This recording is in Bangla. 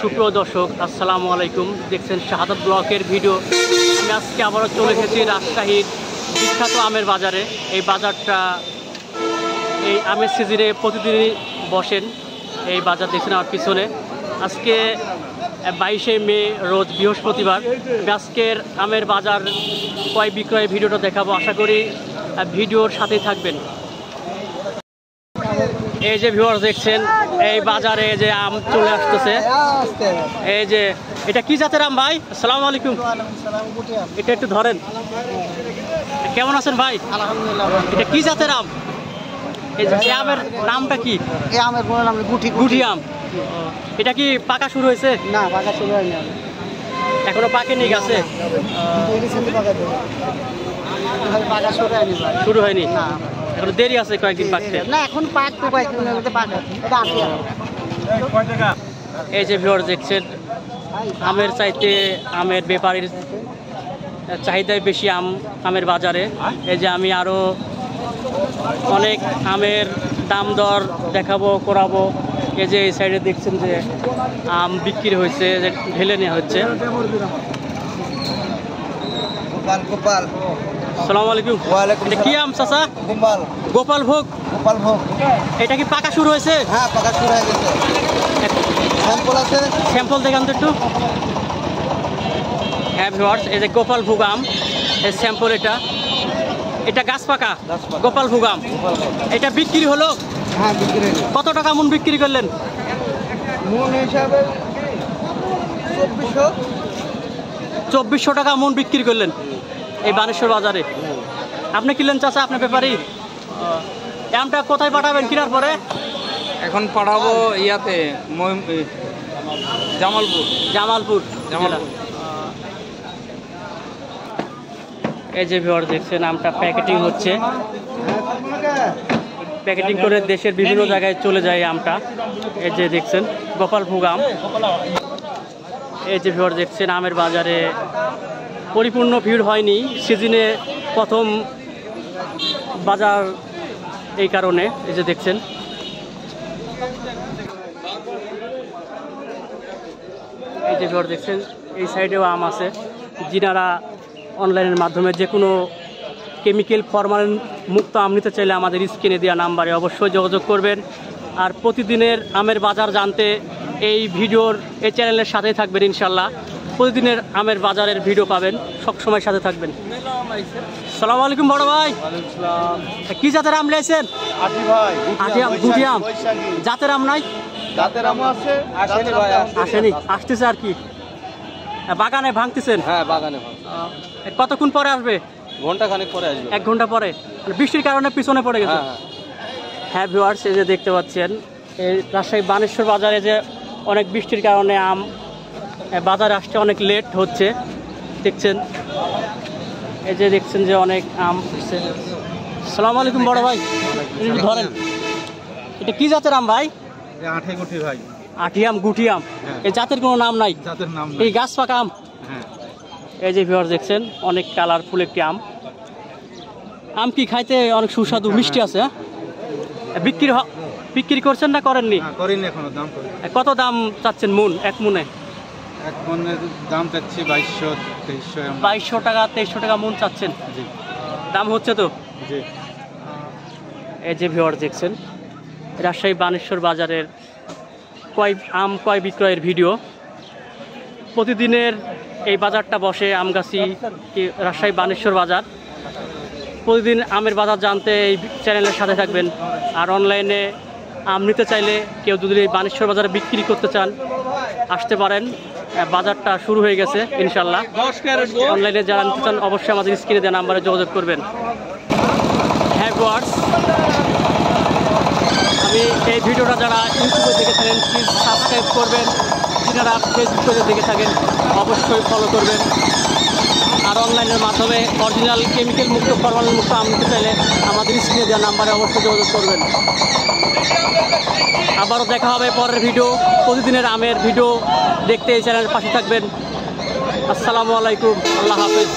সুপ্রিয় দর্শক, আসসালামু আলাইকুম। দেখছেন শাহাদাত ব্লকের ভিডিও। আমি আজকে আবারও চলে এসেছি রাজশাহীর বিখ্যাত আমের বাজারে। এই বাজারটা এই আমের সিজনে প্রতিদিনই বসেন। এই বাজার দেখছেন আমার পিছনে। আজকে 22শে মে রোজ বৃহস্পতিবার। আজকের আমের বাজার ক্রয় বিক্রয় ভিডিওটা দেখাবো। আশা করি ভিডিওর সাথেই থাকবেন। এই যে ভিউয়ার্স দেখছেন, এই বাজারে যে আম চলে আসতেছে। এই যে এটা কি জাতের আম ভাই? আসসালামু আলাইকুম। এটা একটু ধরেন। কেমন আছেন ভাই? আলহামদুলিল্লাহ। এটা কি জাতের আম? এই যে আমের নামটা কি? এই আমের পুরো নাম গুটি আম। এটা কি পাকা শুরু হয়েছে? না, পাকা শুরু হয়নি। এখনো পাকেনি গাছে? শুরু হয়নি, এখন দেরি আছে কয়েকদিন পাকতে। না, এখন পাক তো কয়েকদিনের মধ্যে পাক। এটা আছে। এই যে ভিউয়ার্স দেখছেন, আমের চাইতে আমের ব্যাপারীর চাহিদাই বেশি আমের বাজারে। এই যে আমি আরো অনেক আমের দাম দর দেখাবো, করাবো। এই যে এই সাইডে দেখছেন যে আম বিক্রি হয়েছে, যে ঢেলে নেওয়া হচ্ছে। আসসালামু আলাইকুম। এটা কি আম চাচা? গোপাল ভোগ। এটা কি পাকা শুরু হয়েছে? হ্যাঁ, পাকা শুরু হয়ে গেছে। স্যাম্পল আছে, স্যাম্পল দেখান তো একটু। হ্যাঁ ভিউয়ার্স, এই যে গোপাল ভোগ আম, এই স্যাম্পল। এটা গাছ পাকা গোপাল ভোগ আম। এটা বিক্রি হলো? হ্যাঁ, বিক্রি হলো। কত টাকা মন বিক্রি করলেন? মন হিসাবে 2400 টাকা মন বিক্রি করলেন এই বানেশ্বর বাজারে। আপনি কিনলেন চাচা? আপনার ব্যাপারই আমটা কোথায় পাঠাবেন কেনার পরে? এখন পাঠাবো ইয়াতে জামালপুর। এই যে ভিউয়ার দেখছেন, আমটা প্যাকেটিং হচ্ছে। প্যাকেটিং করে দেশের বিভিন্ন জায়গায় চলে যায় আমটা। এই যে দেখছেন গোপাল ভোগ আম। এই যে ভিউয়ার দেখছেন, আমের বাজারে পরিপূর্ণ ভিড় হয়নি, সিজনে প্রথম বাজার, এই কারণে। এই যে দেখছেন, এই যে ভিউয়ার দেখছেন, এই সাইডেও আম আছে। যিনারা অনলাইনের মাধ্যমে যে কোনো কেমিক্যাল ফরমালিন মুক্ত আম নিতে চাইলে আমাদের স্ক্রিনে দেওয়া নাম্বারে অবশ্যই যোগাযোগ করবেন। আর প্রতিদিনের আমের বাজার জানতে এই ভিডিওর এই চ্যানেলের সাথেই থাকবেন ইনশাল্লাহ। প্রতিদিনের আমের বাজারের ভিডিও পাবেন, সবসময় সাথে থাকবেন। সালাম আলাইকুম বড় ভাই। কি জাতের আম নিয়েছেন? আটি আম, গুটি আম। জাতের আম নাই? আসেনি, আসতেছে আর কি। বাগানে ভাঙতেছেন? হ্যাঁ, বাগানে। কতক্ষণ পরে আসবে? ঘন্টাখানেক পরে আসবে। 1 ঘন্টা পরে? বৃষ্টির কারণে পিছনে পড়ে গেছে। হ্যাঁ ভিউয়ার্স, এই যে দেখতে পাচ্ছেন, এই রাজশাহী বানেশ্বর বাজারে যে অনেক বৃষ্টির কারণে আম বাজারে আসতে অনেক লেট হচ্ছে। দেখছেন, এই যে দেখছেন যে অনেক আম আসছে। আসসালামু আলাইকুম বড় ভাই। ধরেন, এটা কি জাতের আম ভাই? আটি আম, গুটি আম। এই জাতের কোনো নাম নাই? এই গাছ পাকা আম। এই যে ভিউয়ার্স দেখছেন, অনেক কালারফুল একটি আম। আম কি খাইতে অনেক সুস্বাদু, মিষ্টি আছে। বিক্রি করছেন না করেননি? কত দাম চাচ্ছেন মন? এক মনে দাম চাচ্ছি 2200 টাকা, 2300 টাকা মন চাচ্ছেন। দাম হচ্ছে তো। এই যে ভিউয়ার্স দেখছেন, রাজশাহী বানেশ্বর বাজারের ক্রয় বিক্রয়ের ভিডিও। প্রতিদিনের এই বাজারটা বসে আমগাছি রাজশাহী বানেশ্বর বাজার। প্রতিদিন আমের বাজার জানতে এই চ্যানেলের সাথে থাকবেন। আর অনলাইনে আম নিতে চাইলে কেউ যদি এই বানেশ্বর বাজারে বিক্রি করতে চান, আসতে পারেন। বাজারটা শুরু হয়ে গেছে ইনশাল্লাহ। অনলাইনে যারা নিতে চান অবশ্যই আমাদের স্ক্রিনে দেওয়া নাম্বারে যোগাযোগ করবেন। হ্যাঁ ভিউয়ার্স, আমি এই ভিডিওটা যারা ইউটিউবে দেখে থাকেন প্লিজ সাবস্ক্রাইব করবেন। যারা ফেসবুকে দেখে থাকেন অবশ্যই ফলো করবেন। আর অনলাইনের মাধ্যমে অরিজিনাল কেমিক্যাল মুক্ত, ফরমালিন মুক্ত আম নিতে চাইলে আমাদের স্ক্রিনে দেওয়া নাম্বারে অবশ্যই যোগাযোগ করবেন। আবারও দেখা হবে পরের ভিডিও। প্রতিদিনের আমের ভিডিও দেখতে এই চ্যানেলের পাশে থাকবেন। আসসালামু আলাইকুম, আল্লাহ হাফেজ।